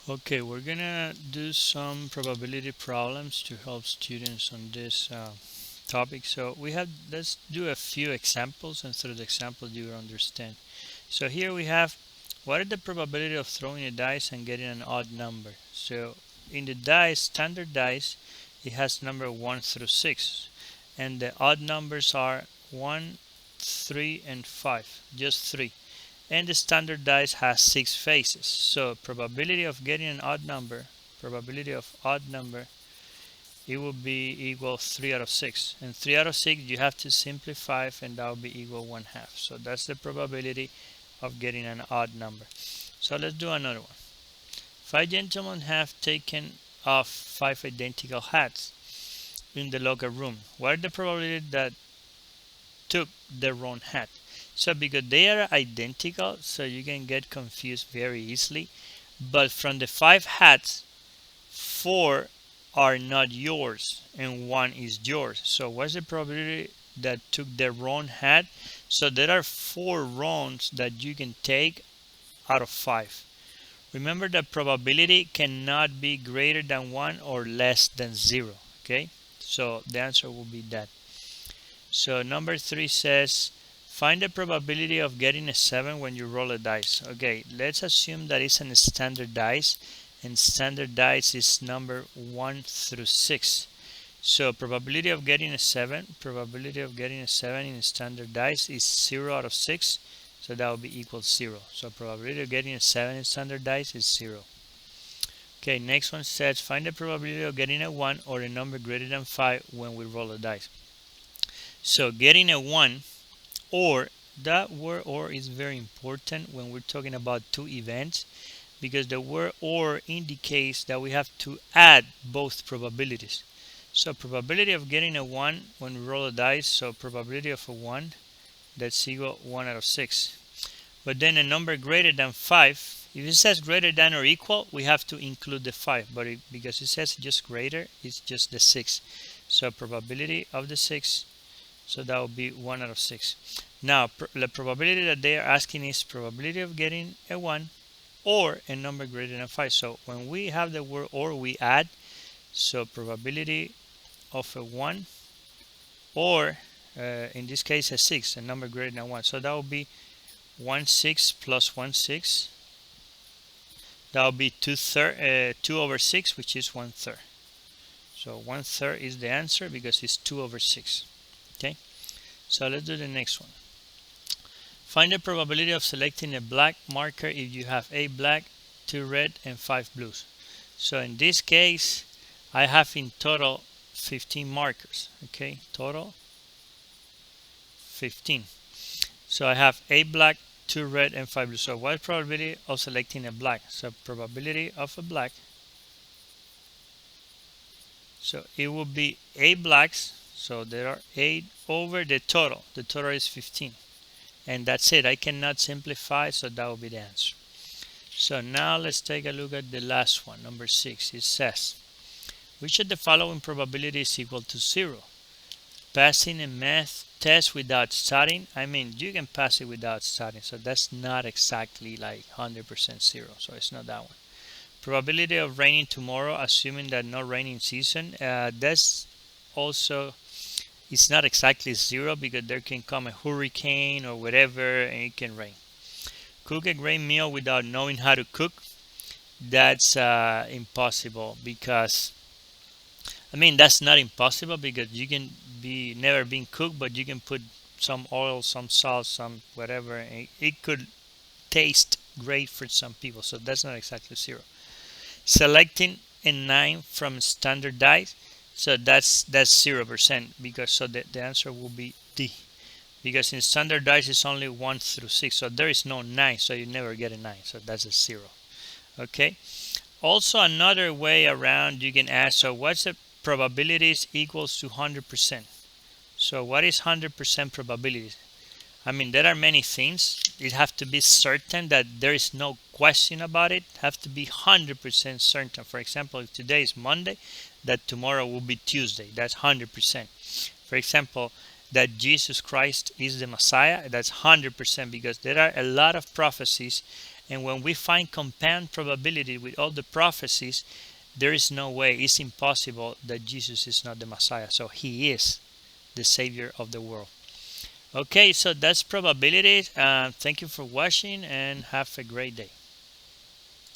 Okay, we're gonna do some probability problems to help students on this topic. So let's do a few examples, and through the example you will understand. So here we have, what is the probability of throwing a dice and getting an odd number? So in the dice, standard dice, it has number 1 through 6, and the odd numbers are 1, 3, and 5, just 3. And the standard dice has 6 faces. So probability of getting an odd number, probability of odd number, it will be equal 3 out of 6. And 3 out of 6 you have to simplify, and that will be equal 1 half. So that's the probability of getting an odd number. So let's do another one. 5 gentlemen have taken off 5 identical hats in the locker room. What is the probability that took the wrong hat? So because they are identical, so you can get confused very easily. But from the 5 hats, 4 are not yours and 1 is yours. So what's the probability that took the wrong hat? So there are 4 wrongs that you can take out of 5. Remember that probability cannot be greater than 1 or less than 0. Okay, so the answer will be that. So number 3 says, find the probability of getting a 7 when you roll a dice. Okay, let's assume that it's a standard dice, and standard dice is number 1 through 6. So probability of getting a 7, probability of getting a 7 in standard dice is 0 out of 6. So that will be equal 0. So probability of getting a 7 in standard dice is 0. Okay, next one says, find the probability of getting a 1 or a number greater than 5 when we roll a dice. So getting a 1, or, that word or is very important when we're talking about two events, because the word or indicates that we have to add both probabilities. So probability of getting a 1 when we roll a dice, so probability of a 1, that's equal 1 out of 6. But then a number greater than 5, if it says greater than or equal, we have to include the 5, but because it says just greater, it's just the 6. So probability of the 6, so that would be 1 out of 6. Now, the probability that they are asking is probability of getting a 1 or a number greater than 5. So when we have the word or, we add. So probability of a 1 or, in this case, a 6, a number greater than 1. So that would be 1 6 plus 1 6. That would be 2 over 6, which is 1/3. So 1/3 is the answer because it's 2 over 6. Okay, so let's do the next one. Find the probability of selecting a black marker if you have 8 black, 2 red, and 5 blues. So in this case, I have in total 15 markers. Okay, total 15. So I have 8 black, 2 red, and 5 blue. So what probability of selecting a black? So probability of a black. So it will be 8 blacks. So there are 8 over the total. The total is 15. And that's it. I cannot simplify, so that will be the answer. So now let's take a look at the last one, number 6. It says, which of the following probability is equal to 0? Passing a math test without studying. I mean, you can pass it without studying, so that's not exactly like 100% 0. So it's not that one. Probability of raining tomorrow, assuming that no raining season. That's also, it's not exactly 0 because there can come a hurricane or whatever and it can rain. Cook a great meal without knowing how to cook. That's impossible, because I mean, that's not impossible because you can be never been cooked, but you can put some oil, some salt, some whatever, and it could taste great for some people. So that's not exactly 0. Selecting a 9 from standard dice, so that's 0%, because so the answer will be D, because in standard dice it's only 1 through 6, so there is no 9, so you never get a 9, so that's a 0. Okay, also another way around you can ask, so what's the probabilities equals to 100%? So what is 100% probability? I mean, there are many things. It have to be certain that there is no question about it. Have to be 100% certain. For example, if today is Monday, that tomorrow will be Tuesday. That's 100%. For example, that Jesus Christ is the Messiah. That's 100%, because there are a lot of prophecies, And when we find compound probability with all the prophecies, there is no way, it's impossible that Jesus is not the Messiah. So he is the Savior of the world. Okay, so that's probability. Thank you for watching and have a great day.